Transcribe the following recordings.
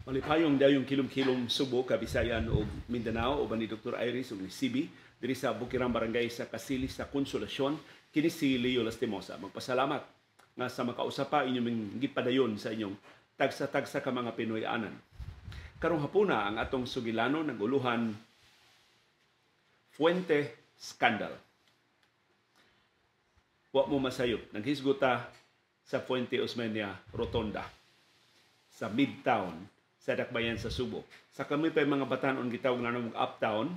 Malipayong dayong kilom-kilom Subo, Kabisayan o Mindanao o ni Dr. Iris o ni CB diri sa Bukirang Barangay sa Kasili sa Konsolasyon kini si Leo Lastimosa. Magpasalamat nga sa makausapa inyong gipadayon sa inyong tagsa-tagsa ka mga Pinoy-anan. Karong hapuna ang atong sugilano ng uluhan Fuente Scandal. Wa mo masayop, naghisguta sa Fuente Osmeña Rotonda sa Midtown sa Dakbayan sa Subo. Sa kami pa mga batanon gitawag na ng uptown,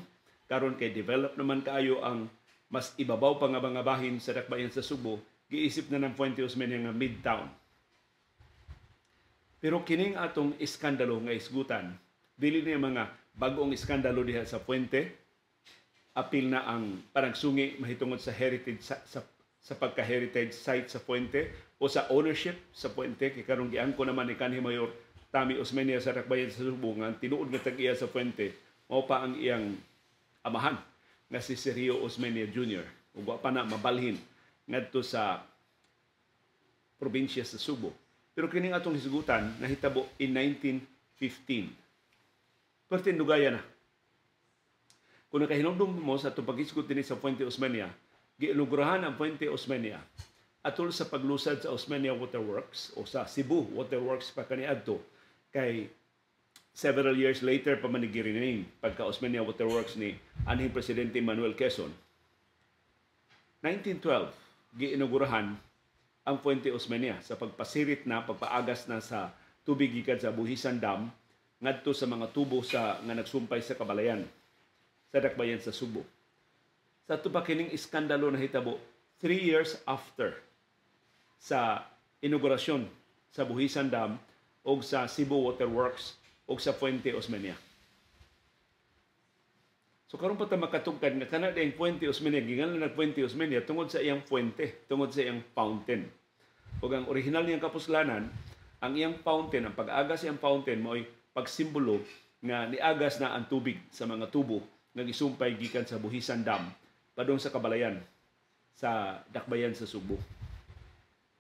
karon kay develop naman kaayo ang mas ibabaw pa nga mga bahin sa Dakbayan sa Subo, giisip na ng Fuente Osmeña nga Midtown. Pero kining atong iskandalo nga isgutan, dili niya mga bagong iskandalo diha sa Fuente, apil na ang panagsungi mahitungod sa heritage sa pagka-heritage site sa Fuente o sa ownership sa Fuente. Kay karong giangko naman ni kanhi Mayor Tami Osmeña sa Dakbayan sa Subo nga tinuod nga tag-iya sa Fuente mao pa ang iyang amahan nga si Sergio Osmeña Jr. ug wa pa na mabalhin ngadto sa probinsya sa Subo. Pero kining atong hisgutan nahitabo in 1915. Pertin dugaya na. Kung nakahinumdum mo sa itong pag-isgot din sa Fuente Osmeña, giinugurahan ang Fuente Osmeña atol sa paglusad sa Osmeña Waterworks o sa Cebu Waterworks pa kaniadto kay several years later pa man gi-rename pagka Osmeña Waterworks ni anhing Presidente Manuel Quezon. 1912 giinugurahan ang Fuente Osmeña sa pagpasirit na pagpaagas na sa tubig gikan sa Buhisan Dam ngadto sa mga tubo sa nga nagsumpay sa Kabalayan sa Dakbayan sa Subo. Sa tupa kining iskandalo na hitabo 3 years after sa inaugurasyon sa Buhisan Dam o sa Cebu Waterworks o sa Fuente Osmeña. So karon pa ta makatugkad nga kana dayang Fuente Osmeña ginganlan na Fuente Osmeña tungod sa iyang fuente, tungod sa iyang fountain. Ug ang original niyang kapuslanan, ang iyang fountain, ang pag-agas iyang fountain mo'y pagsimbolo nga niagas na ang tubig sa mga tubo nga gisumpay gikan sa Buhisan Dam padung sa Kabalayan sa Dakbayan sa Subo.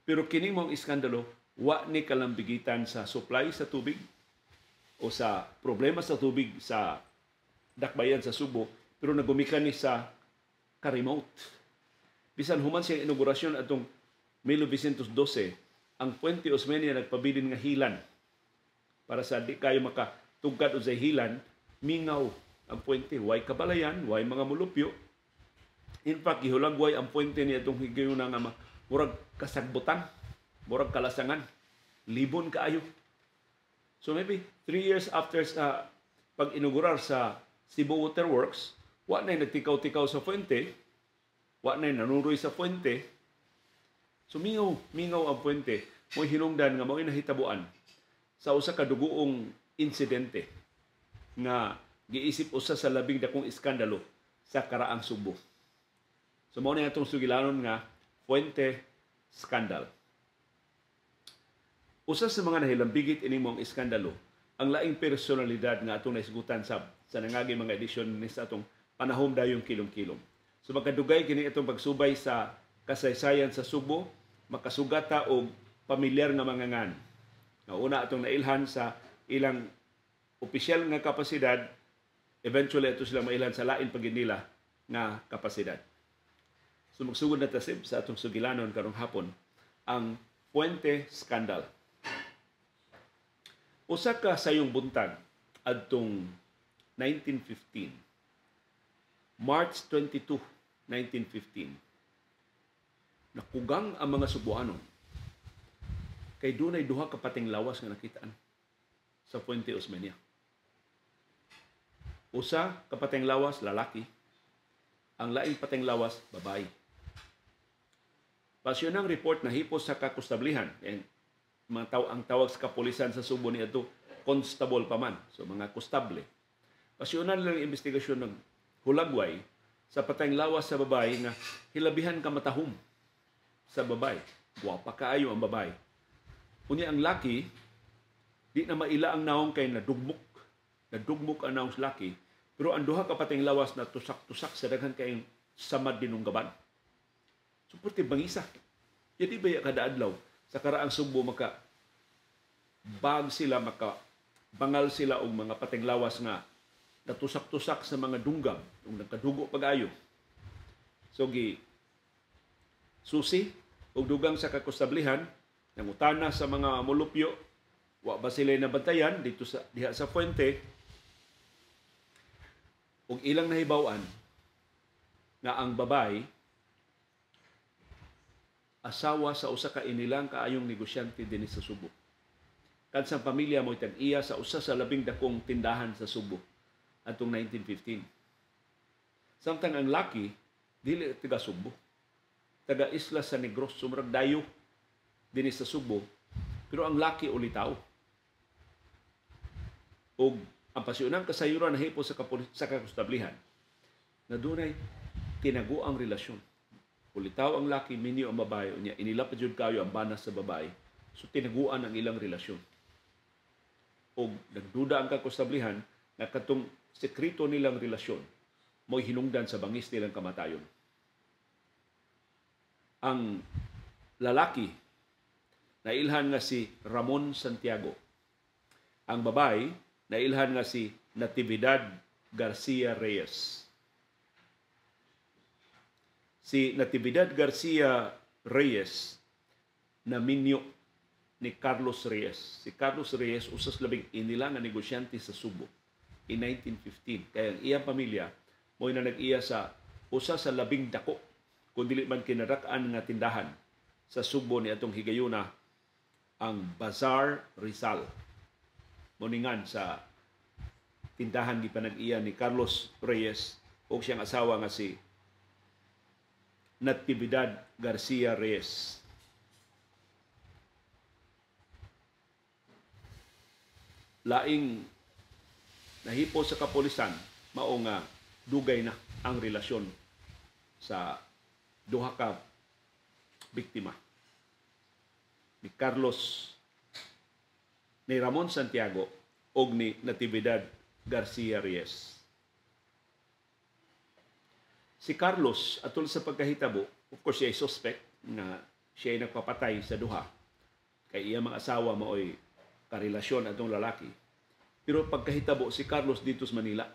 Pero kining mong iskandalo wa ni kalambigitan sa supply sa tubig o sa problema sa tubig sa Dakbayan sa Subo, pero nagumikan ni sa ka-remote. Bisan human siyang inaugurasyon atong 1912, ang Fuente Osmeña nagpabilin nga hilan para sa di kayo makatugkad o sa hilan, mingaw ang puente. Way kabalayan, way mga mulupyo. In fact, gihulagway ang puente niya itong higayon nga murag kasagbutan, murag kalasangan, libon kaayo. So maybe 3 years after sa pag-inaugurar sa Cebu Waterworks, wa na'y nagtikaw-tikaw sa puente, wa na'y nanuroy sa puente. So mingaw ang puente, mo'y hinungdan nga mo'y nahitabuan sa usa ka duguong insidente nga giisip usa sa labing dakong iskandalo sa karaang Subo. So mao na atong sugilanon nga Fuente Scandal. Usa sa mga nahilambigit ini mong iskandalo ang laing personalidad nga atong naisgutan sa nangagi mga edisyon ni sa atong panahom dayong kilom-kilom. So magkadugay kini itong pagsubay sa kasaysayan sa Subo, makasugata og pamilyar nga mga ngan. Nga una atong nailhan sa ilang opisyal nga kapasidad, eventually ito silang mailhan sa lain pagid nila nga kapasidad. So magsugod na tasib sa atong sugilanon karong hapon ang Fuente Scandal. Usa ka sayong buntag adtong 1915. March 22, 1915. Nakugang ang mga Subuanon kay dunay duha ka pating lawas nga nakitaan sa Fuente Osmeña. Usa ka pating lawas lalaki, ang laing pating lawas babae. Pasyonang report na hipos sa kakustablihan. Ang tawag sa kapulisan sa Subo ni ato constable pa man. So mga kustable. Pasyonan lang investigasyon ng hulagway sa patayng lawas sa babae nga hilabihan ka matahom sa babae. Guwapa kaayo ang babae. Unya ang laki, di na maila ang naong kay nadugmok. Nadugmok ang naong laki. Pero ang duha ka patayng lawas na tusak-tusak sa daghan kayong samad dinunggaban. Suporte bangisa. Jadi baya kada adlaw sa karaang Subo maka bag sila maka bangal sila og mga patinglawas nga natusak-tusak sa mga dunggam ug nagkadugo pag-ayo. So susi og dugang sa kakustablihan nangutana sa mga molupyo wa ba sila nabantayan dito diha sa fuente ug ilang nahibaw-an nga ang babay asawa sa usa ka inilang kaayong negosyante dinhi sa Subo. Kansang pamilya mo tag-iya sa usa sa labing dakong tindahan sa Subo atong 1915. Samtang ang laki dili taga Subo, taga Isla San Negros, sumrag dayo dinhi sa Subo, pero ang laki ulitaw. Og ang pasyonang kasayuran na hipo sa kakustablihan na dunay tinaguang relasyon. Ulitaw ang laki, minyo ang babae, unya inilap jud kayo ang banas sa babae. So tinaguan ang ilang relasyon. Og nagduda ang kakustablihan na katong sekreto nilang relasyon mo'y hinungdan sa bangis nilang kamatayon. Ang lalaki nailhan nga si Ramon Santiago. Ang babae nailhan nga si Natividad Garcia Reyes. Si Natividad Garcia Reyes na minyo ni Carlos Reyes. Si Carlos Reyes usas labing inila nga negosyante sa Subo in 1915. Kaya ang iyang pamilya mo'y na nag-iya sa usa sa labing dako kung dili man kinarak-an nga tindahan sa Subo ni atong higayuna ang Bazaar Rizal. Moningan sa tindahan gipanag-iya ni Carlos Reyes o siyang asawa nga si Natividad Garcia Reyes. Laing nahipo sa kapulisan mao nga dugay na ang relasyon sa duha ka biktima ni Carlos, ni Ramon Santiago og ni Natividad Garcia Reyes. Si Carlos, atol sa pagkahitabo, of course siya ay suspect na siya ay nagpapatay sa duha. Kay iya mga asawa mao'y karelasyon atong lalaki. Pero pagkahitabo si Carlos dito sa Manila.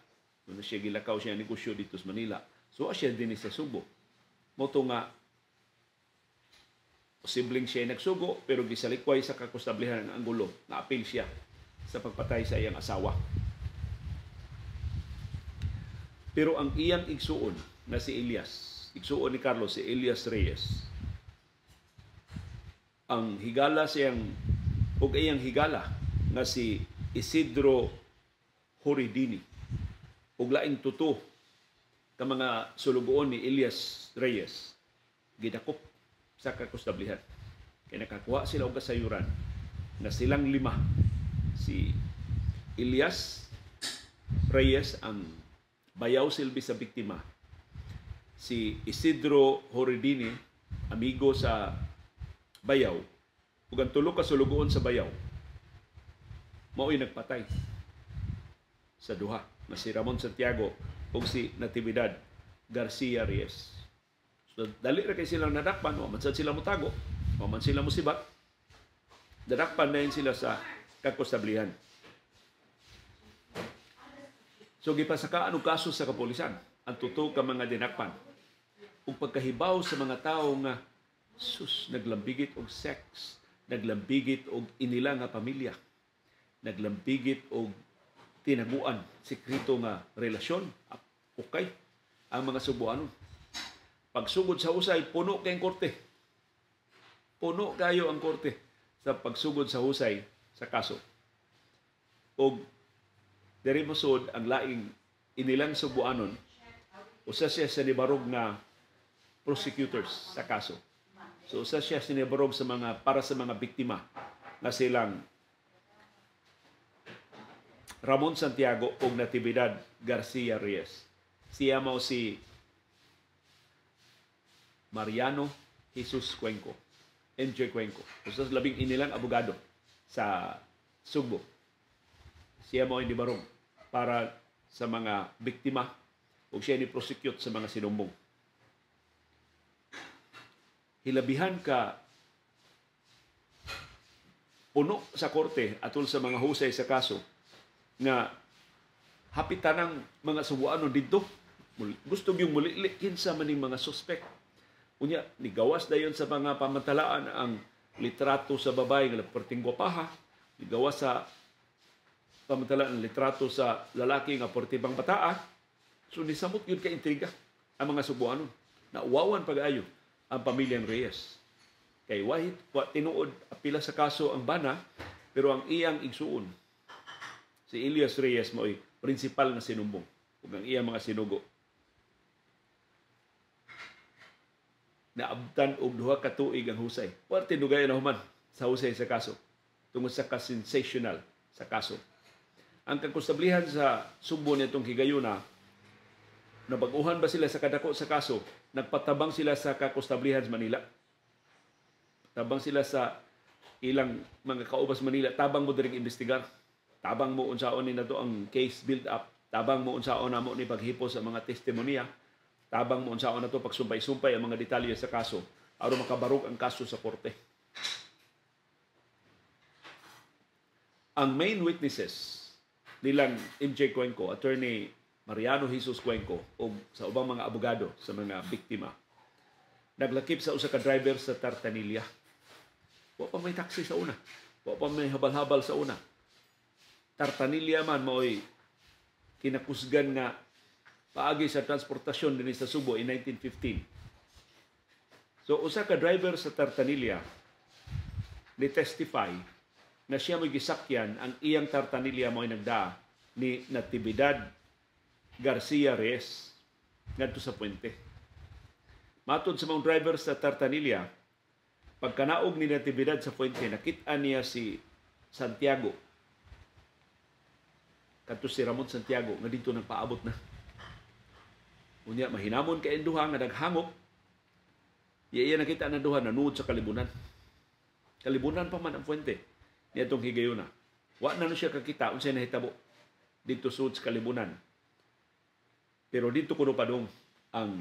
Nung siya gilakaw siya negosyo dito sa Manila. So siya din sa Subo. Moto nga, posibleng siya ay nagsugo, pero gisalikway sa kakustablihan ng Angulo na apil siya sa pagpatay sa iyang asawa. Pero ang iyang igsuon na si Elias, igsuon ni Carlos, si Elias Reyes, ang higala siyang, o iyang higala nga si Isidro Horidini, ug laing tuto ka mga sulugoon ni Elias Reyes, gidakop sa kakustablihan. Kaya nakakuha sila og kasayuran na silang lima. Si Elias Reyes ang bayaw silbi sa biktima. Si Isidro Horidini, amigo sa bayaw, ug ang tulo ka sulugoon sa bayaw, mao'y nagpatay sa duha na si Ramon Santiago ug si Natividad Garcia Reyes. So, dali ra kay silang nadakpan, wa man sad sila mutago, wa man sila musibat. Nadakpan na yun sila sa kakustablihan. So, gipasakaan og kaso sa kapulisan ang tuto ka mga dinakpan. Ug pagkahibaw sa mga tao nga naglambigit og sex, naglambigit og inila nga pamilya, naglambigit og tinaguan, sekreto nga relasyon, okay, ang mga Subuanon. Pagsugod sa husay, puno kayong korte. Puno kayo ang korte sa pagsugod sa husay sa kaso. Og diri mosud ang laing inilang Subuanon, usa siya sa nibarog na prosecutors sa kaso. So usa siya sinibarog sa mga para sa mga biktima na silang Ramon Santiago ug Natividad Garcia Reyes. Siya mao si Mariano Jesus Cuenco, MJ Cuenco. Usa sa labing inilang abogado sa Subo. Siya mao nibarog para sa mga biktima ug siya ni prosecute sa mga sinumbong. Hilabihan ka puno sa korte atol sa mga husay sa kaso nga hapitan ng mga Subuano dito. Gusto yung mulili kinsa maning mga suspect. Unya, nigawas dayon sa mga pamantalaan ang litrato sa babae nga perting gwapaha, nigawas sa pamantalaan ang litrato sa lalaki nga pertibang bataa. So nisamot yun ka intriga ang mga Subuano. Nauwawan pag-ayo ang pamilyang Reyes. Kay wahit tinuod apila sa kaso ang bana, pero ang iyang igsuon si Elias Reyes mo'y principal na sinumbong ug ang iyang mga sinugo naabtan og 2 ka tuig ang husay. Wa tinugayon na human sa husay sa kaso tungod sa ka-sensational sa kaso. Ang kakonstablihan sa Subo nitong higayuna, nabaguhan ba sila sa kadako sa kaso? Nagpatabang sila sa kakonstablihan sa Manila. Tabang sila sa ilang mga kaubas Manila, tabang mo diring investigar. Tabang mo unsaon ni nato ang case build up. Tabang mo unsaon namo ni paghipo sa mga testimonya. Tabang mo unsaon nato pagsumpay-sumpay ang mga detalye sa kaso aron makabarog ang kaso sa korte. Ang main witnesses nilang MJ Cuenco, Attorney Mariano Jesus Cuenco o sa ubang mga abogado sa mga biktima, naglakip sa usa ka driver sa Tartanilla. Wa pa may taxi sa una. Wa pa may habal-habal sa una. Tartanilla man mo'y kinakusgan nga paagi sa transportasyon din sa Subo in 1915. So, usa ka driver sa Tartanilla ni testify na siya mo'y gisakyan ang iyang Tartanilla mo'y nagdaa ni Natividad Garcia Reyes ngadto sa Puente. Matod sa mga driver sa Tartanilla, pagkanaog ni Natividad sa Puente, nakita niya si Santiago, kadto si Ramon Santiago, nga dito nagpaabot na. Unya, mahinamon kay duha nga naghangop, iya nakita na duha nanuod sa kalibunan. Kalibunan pa man ang Puente nitong higayuna. Wa na siya kakita unsay nahitabo dito sud sa kalibunan. Pero dito kuno padung ang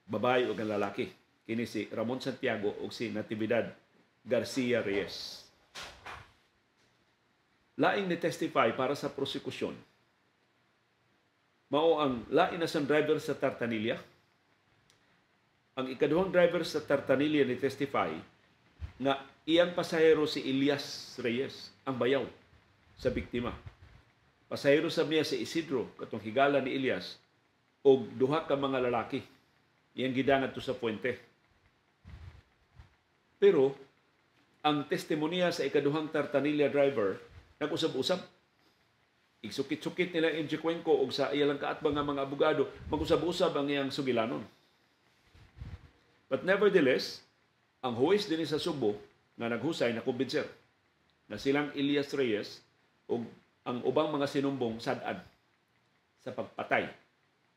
babae o ang lalaki. Kini si Ramon Santiago o si Natividad Garcia Reyes. Laing ni testify para sa prosekusyon. Mao ang lain na sang driver sa Tartanilla. Ang ikaduhang driver sa Tartanilla ni testify nga iyang pasahero si Elias Reyes, ang bayaw sa biktima. Pasahero sa niya si Isidro, katong higala ni Elias, o duha ka mga lalaki. Iyang gidangat to sa Puente. Pero, ang testimonya sa ikaduhang Tartanilla driver, nag-usab-usab. Igsukit-sukit nila MJ Cuenco o sa iyalang kaatbang nga mga abogado, mag-usab-usab ang iyang sugilanon. But nevertheless, ang huwes din sa Subo na naghusay na kumbinser na silang Elias Reyes o ang ubang mga sinumbong sad-ad sa pagpatay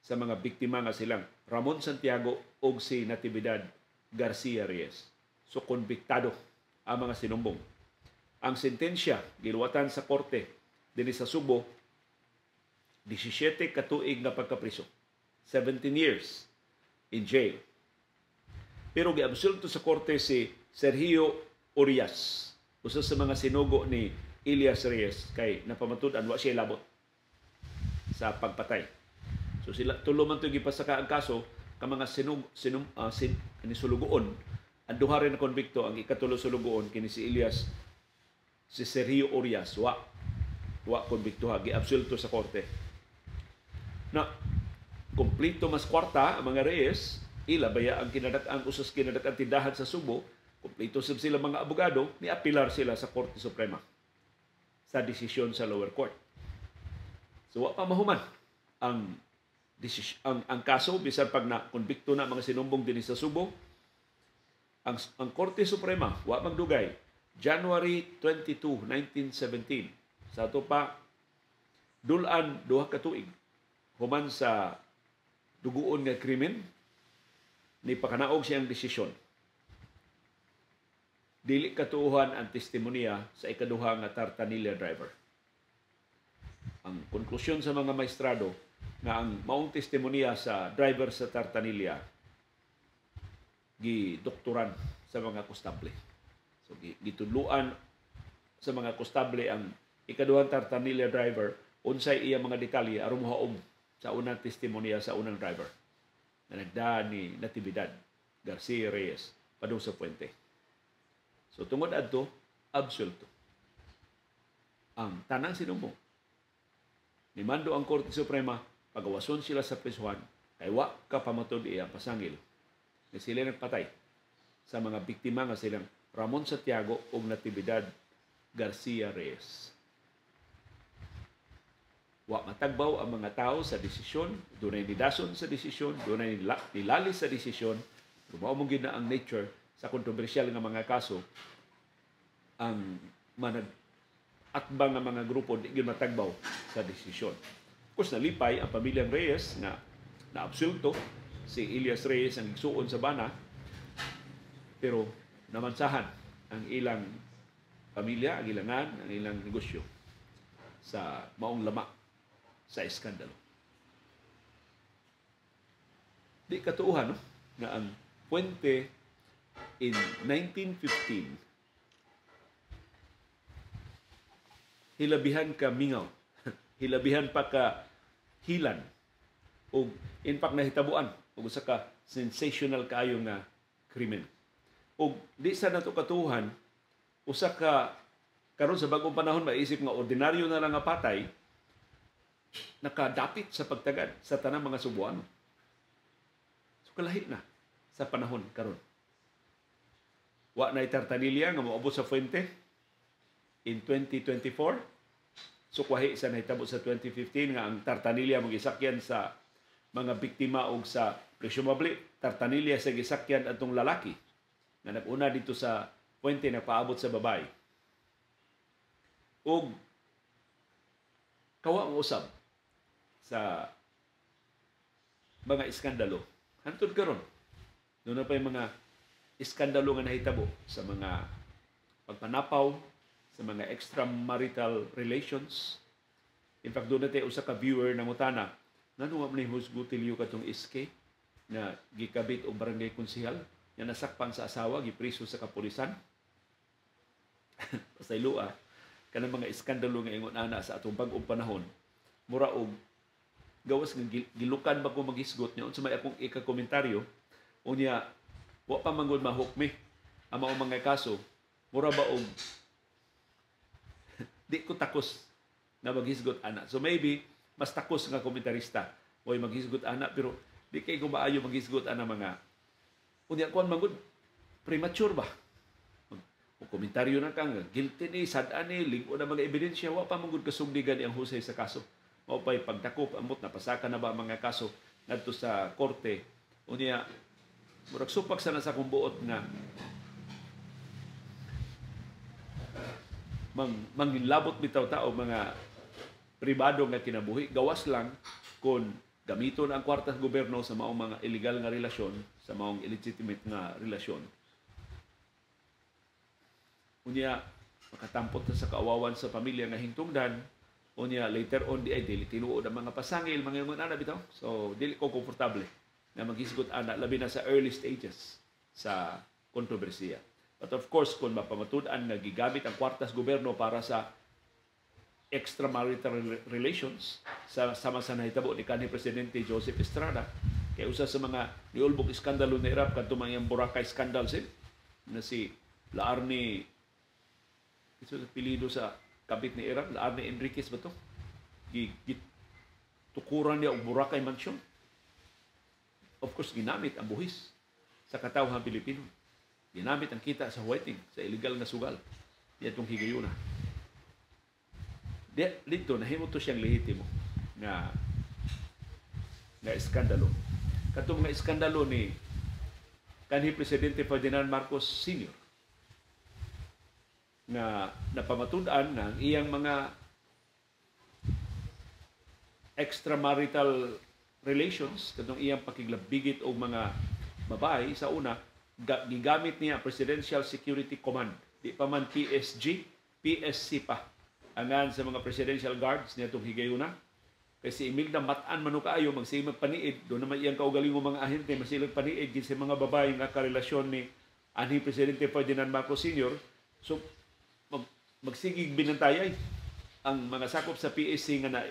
sa mga biktima nga silang Ramon Santiago o si Natividad Garcia Reyes. So, konbiktado ang mga sinumbong. Ang sentensya, giluwatan sa korte din sa Subo, 17 katuig na pagkapriso. 17 years in jail. Pero giabsulto sa korte si Sergio Urias, usa sa mga sinugo ni Elias Reyes, kay napamatud-an wa siya labot sa pagpatay. So sila tulo man to gipasaka ang kaso ka mga sulugoon. Ang duha rin na konbikto, ang ikatulo sulugoon kini si Elias, si Sergio Urias, wa konbikto ha, giabsulto sa korte. Na kumplito mas kwarta ang mga Reyes, ila baya ang kinadak-ang usas kinadak-ang tindahan sa Subo, kumplito sila mga abogado, ni-apilar sila sa Korte Suprema sa desisyon sa lower court. So wa pa mahuman ang kaso bisan pag na konbikto na mga sinumbong din sa Subo. Ang Korte Suprema wa magdugay January 22, 1917 sa ato pa dulan duha ka tuig human sa duguon nga krimen ni pakanaog siyang desisyon. Dili katuuhan ang testimonya sa ikaduha nga Tartanilla driver. Ang konklusyon sa mga maestrado na ang maong testimonya sa driver sa Tartanilla gidoktoran sa mga kostable. So gitudluan sa mga kostable ang ikaduhang tartanilya driver, unsay iya mga detalye aron mohaom sa unang testimonya sa unang driver na nagdaan ni Natividad Garcia Reyes padung sa puente. So tungod adto, absulto ang tanang sinumbong. Nimando ang Korte Suprema, pagawason sila sa prisuhan, kay wa ka pamatod iya pasangil na sila nagpatay sa mga biktima nga silang Ramon Santiago ug Natividad Garcia Reyes. Wa matagbaw ang mga tao sa desisyon, dunay nidason sa desisyon, dunay nilalis sa desisyon, mao mo gid na ang nature sa kontrobersyal nga mga kaso. Ang atbang nga mga grupo di gyud matagbaw sa desisyon. Of course, nalipay ang pamilyang Reyes na naabsulto, si Elias Reyes ang igsuon sa bana, pero namansahan ang ilang pamilya, ang ilangan, ang ilang negosyo sa maong lama sa iskandalo. Di katuuhan, no? Nga ang puente in 1915 hilabihan ka mingaw, hilabihan pa ka hilan, o in fact nahitabuan og usa ka sensational kaayo nga krimen. Og di sa nato katuuhan, usa ka karon sa bagong panahon maisip nga ordinaryo na lang nga patay nakadapit sa pagtagad sa tanang mga Subuano. So kalahi na sa panahon karon. Wa na tartanilya nga moabot sa fuente in 2024. So kwahi sa nahitabo sa 2015 nga ang tartanilya magisakyan sa mga biktima og sa presumably tartanilya sa gisakyan atong lalaki na nag-una dito sa puente na paabot sa babae. Og kawa ang usab sa mga iskandalo. Hantod karon, doon na pa yung mga iskandalo nga nahitabo sa mga pagpanapaw, sa mga extramarital relations. In fact, doon na tayo usa ka viewer na mutana, nanunga mo na yung husgutilyo katong iske na gikabit o barangay konsihal, na nasakpan sa asawa, gipriso sa kapulisan. Basta ilua, kanang mga iskandalo nga ingon ana sa atong bag-ong panahon, mura og gawas nga gilukan ba ko maghisgot niya unsa may akong ika-komentaryo unya wa pa manggod mahukmi ang mga kaso mura ba og di ko takos na maghisgot ana. So maybe mas takos nga komentarista oy maghisgot ana pero di kay ko maayo maghisgot ana mga unya kuan manggod premature ba o komentaryo na kang guilty ni sad-an ni lig-o na mga ebidensya wa pa manggod kasugdigan ang husay sa kaso. Mao pay pagdakop amot na pasaka na ba mga kaso ngadto sa korte unya murag supak sana sa kumbuot nga manginlabot bitaw tao mga pribado nga kinabuhi gawas lang kon gamiton ang kwartas gobyerno sa maong mga illegal nga relasyon sa maong illegitimate nga relasyon unya makatampot sa kaawawan sa pamilya nga hingtungdan. Unya later on di ay dili tinuod ang mga pasangil mga ingon ana bitaw. So dili ko komportable na maghisgot ana labi na sa early stages sa kontrobersiya. But of course kung mapamatud-an nga gigamit ang kwartas gobyerno para sa extramarital relations sa sama sa nahitabo ni kanhi presidente Joseph Estrada kay usa sa mga niulbog iskandalo na irap kadto mga Boracay scandal na si Laarni ito sa pilido sa kabit ni Irap, Laarni Enriquez ba ito? Tukuran niya og Boracay Mansion. Of course, ginamit ang buhis sa katawhang Pilipino. Ginamit ang kita sa whiting, sa illegal na sugal. Di itong higayuna. Dito, nahimo to siyang lehitimo nga iskandalo. Katong nga iskandalo ni kanhi Presidente Ferdinand Marcos Sr. na napamatud-an na ang iyang mga extramarital relations, katong iyang pakiglabigit o mga babae, sa una, gigamit niya Presidential Security Command. Di pa man PSG, PSC pa. Angan sa mga presidential guards niya itong higayuna. Kasi Imelda Matan man kaayo magsimag paniid, doon naman iyang kaugalingong mga ahente masilag paniid sa mga babae nga karelasyon ni anhi Presidente Ferdinand Marcos Sr. So magsigig binantayay ang mga sakop sa PSC nga na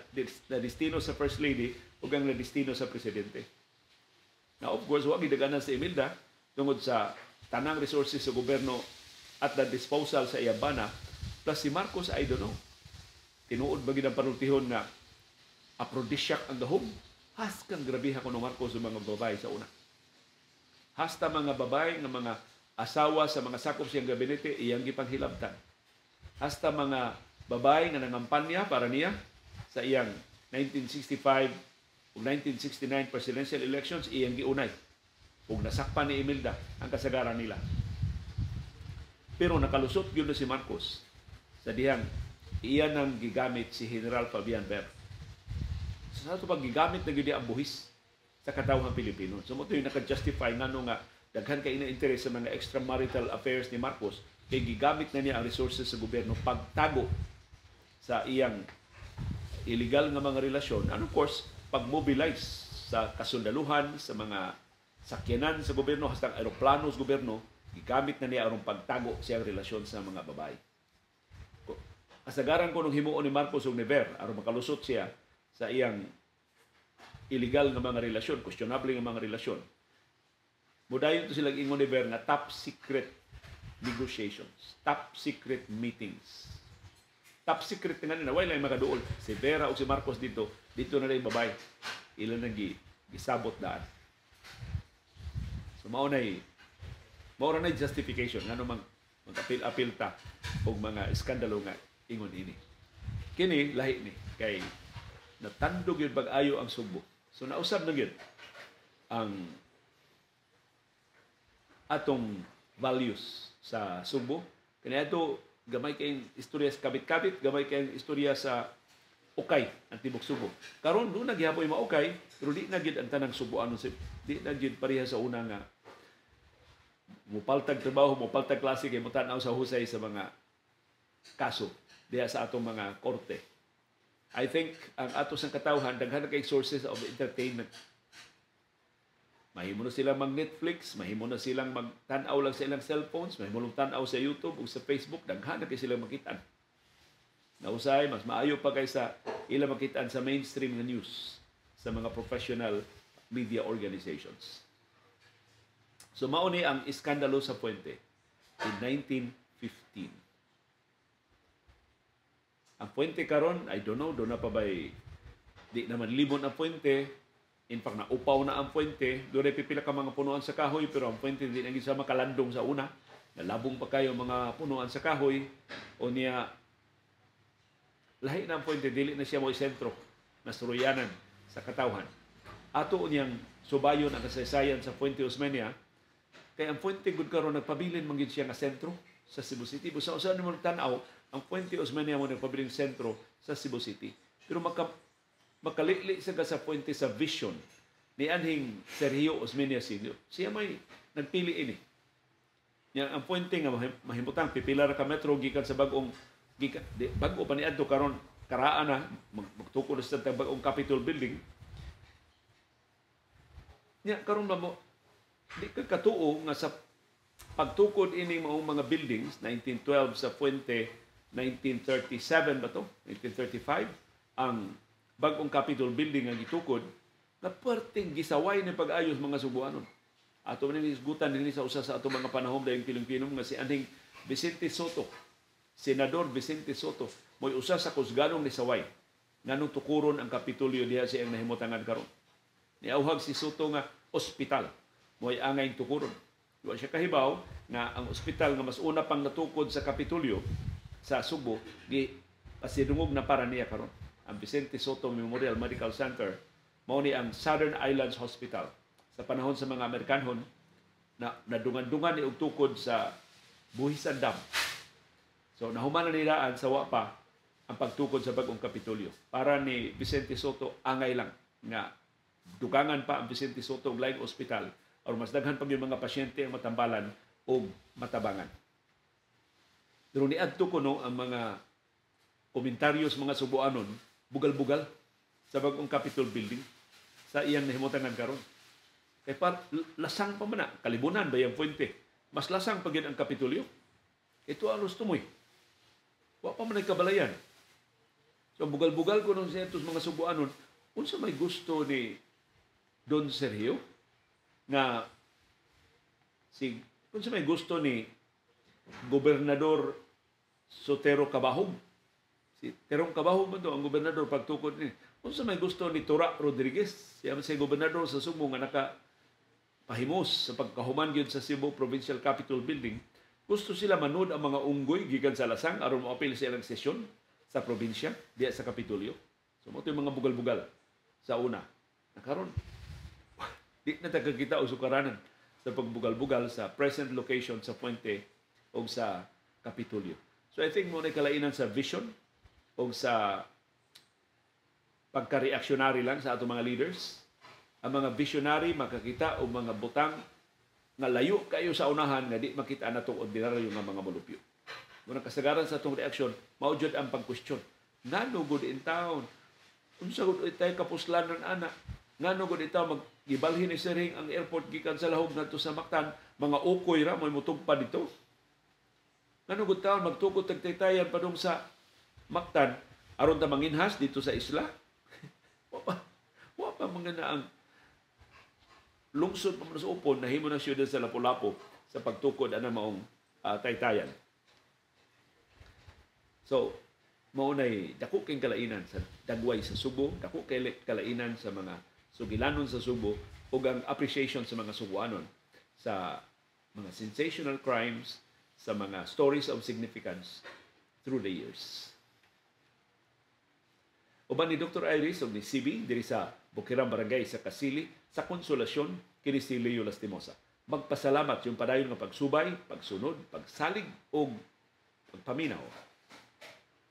destino sa First Lady ug ang na destino sa Presidente. Now, of course, huwag gidaganan sa Imelda tungod sa tanang resources sa gobyerno at the disposal sa iyabana. Plus si Marcos, I don't know. Tinuod ba ginang panultihon nga aphrodisiac ang gahom? Has kang grabiha ko ng Marcos sa mga babae sa una. Hasta mga babae nga mga asawa sa mga sakop siyang gabinete, iyang gipanghilabtan. Hasta mga babae nga nangampanya para niya sa iyang 1965 ug 1969 presidential elections, iyang giunay. Ug nasakpan ni Imelda ang kasagaran nila. Pero nakalusot yun na si Marcos sa dihang iyan ang gigamit si General Fabian Ver. Sa ato pag gigamit na gudi ang buhis sa katawhang Pilipino. So mo yung naka-justify ngano nga daghan kay ina-interest sa mga extramarital affairs ni Marcos kay gigamit na niya ang resources sa gobyerno pagtago sa iyang illegal nga mga relasyon. And of course, pag-mobilize sa kasundaluhan, sa mga sakyanan sa gobyerno, hasta aeroplano sa gobyerno, gigamit na niya aron pagtago sa iyang relasyon sa mga babae. Kasagaran ko nung himuon ni Marcos ug ni Ver aron makalusot siya sa iyang illegal nga mga relasyon, questionable nga mga relasyon. Mudayon to silang ingon ni Ver nga top secret negotiations, top secret meetings. Top secret nga nila, wala lang makaduol. Si Vera o si Marcos dito na rin babae. Ilan na gisabot daan. So mauna justification nga namang mag-apil ta o mga iskandalo nga ingon ini. Kini lahi ni kay natandog yun pag-ayo ang Subo. So nausab na yun ang atong values sa Subo. Kaya ito gamay kayong istorya sa kabit-kabit, gamay kayong istorya sa ukay ang Tibok Subo. Karon doon nagyapoy maukay, pero di na gid ang tanang Subo di na gid pareha sa una nga mupaltag trabaho, mupaltag klase kay mutanaw sa husay sa mga kaso diha sa atong mga korte. I think ang ato sang katawhan daghan kay sources of entertainment. Mahimo na silang mag-Netflix, mahimo na silang mag-tanaw lang sa ilang cellphones, mahimo lang tanaw sa YouTube o sa Facebook, daghan na kay silang makitaan. Nausay, mas maayo pa kaysa ilang makitaan sa mainstream na news sa mga professional media organizations. So mauni ang iskandalo sa Puente in 1915. Ang Puente karon, I don't know, doon na pa ba'y di naman limon ang Puente. In fact, naupaw na ang Puente. Doon ay pipila ka mga punuan sa kahoy, pero ang Puente hindi naging sa makalandong sa una. Nalabong pa kayo mga punuan sa kahoy. O niya, lahi na ang Puente, dili na siya mo'y sentro na suruyanan sa katawhan. Ato niyang subayon ang kasaysayan sa Puente Osmeña. Kaya ang Puente gud karon nagpabilin manggid siya nga sentro sa Cebu City. Busa-usa mo tanaw ang Puente Osmeña mo nagpabiling sentro sa Cebu City. Pero makalili sa Puente sa vision ni anhing Sergio Osmeña Sr. Siya may nagpili ini. Yang ang Puente nga mahimutang pipila ra ka metro gikan sa bag-ong bag-o pa ni adto karon karaan na magtukod sa bag-ong Capitol Building. Nya karon mo di ka katuo nga sa pagtukod ini maong mga buildings 1912 sa Puente, 1937 ba to? 1935 ang bag-ong Capitol Building ang gitukod na perting gisaway ni pag-ayos mga Subuanon. Ato man isgutan dinhi sa usa sa ato mga panahon dayong Pilipino nga si anhing Vicente Soto, Senador Vicente Soto, mo'y usa sa kusganong ni saway nganong tukuron ang Kapitolyo diha siyang nahimutangan karon. Niauhag si Soto nga ospital mo'y angay tukuron. Wa siya kahibaw nga ang ospital nga mas una pang natukod sa Kapitolyo sa Subo gi pasidungog na para niya karon. Ang Vicente Soto Memorial Medical Center, mao ni ang Southern Islands Hospital. Sa panahon sa mga Amerikanhon, na nadungan-dungan ni og tukod sa Buhisan Dam. So nahuman na nilaan sa wapa ang pagtukod sa bag-ong Kapitolyo. Para ni Vicente Soto, angay lang nga dugangan pa ang Vicente Soto og laing ospital aron mas daghan pa yung mga pasyente ang matambalan o matabangan. Pero niadto ko no ang mga komentaryos mga Subuanon bugal-bugal sa bag-ong Capitol Building sa iyang nahimutangan karon. Kay lasang pa man na, kalibunan ba yung Puente? Mas lasang pa gid ang Kapitolyo. Ito ang gusto mo. Wa pa man ay kabalayan. So bugal-bugal ko nung sa itos mga Subuanon, unsa may gusto ni Don Sergio nga unsa may gusto ni Gobernador Sotero Cabahog. Si Terong Cabahog man to ang gobernador pagtukod ni. Unsa may gusto ni Tora Rodriguez, siya si gobernador sa Subo nga pahimos sa pagkahuman gyud sa Cebu Provincial Capitol Building. Gusto sila manood ang mga unggoy gikan sa lasang aron moapil sa ilang sesyon sa probinsya diya sa Kapitolyo. So mo yung mga bugal-bugal sa una. Nakaron di na tagakita og sukaranan sa pagbugal-bugal sa present location sa Puente o sa Kapitolyo. So I think mo na kalainan sa vision o sa pagka-reactionary lang sa ato mga leaders. Ang mga visionary makakita o mga butang nga layo kayo sa unahan nga di makita na itong ordinaryo nga mga molupyo. Muna kasagaran sa itong reaksyon, maudjod ang pag-question. Ngano gud in town? Unsa gud tayo kapuslanan ana? Ngano gud itaw magibalhin ni Sering ang airport gikan sa lahog ngadto sa Mactan, mga ukoy ra moy mutugpa dito. Ngano gud taon magtukod tagtaytayan padung sa Mactan aron ta manginhas dito sa isla? Wa pa mga na ang lungsod pa sa upon nahimo ng siyudad sa Lapu-Lapu sa pagtukod ana maong taytayan. So, maunay dako kay kalainan sa dagway sa Subo, dako kay kalainan sa mga sugilanon sa Subo ug ang appreciation sa mga Subuanon sa mga sensational crimes, sa mga stories of significance through the years. Uban ni Dr. Iris o ni CB diri sa Bukirang Barangay sa Kasili sa Konsolasyon kini si Leo Lastimosa. Magpasalamat yung padayon nga pagsubay, pagsunod, pagsalig o pagpaminaw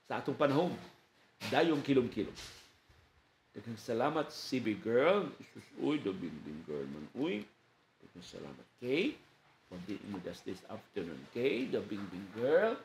sa atong panahon. Dayong kilom-kilom. Daghang salamat CB girl. Uy, the bing girl man. Uy, daghang salamat. Kay, for being with us this afternoon. Kay, the bing girl.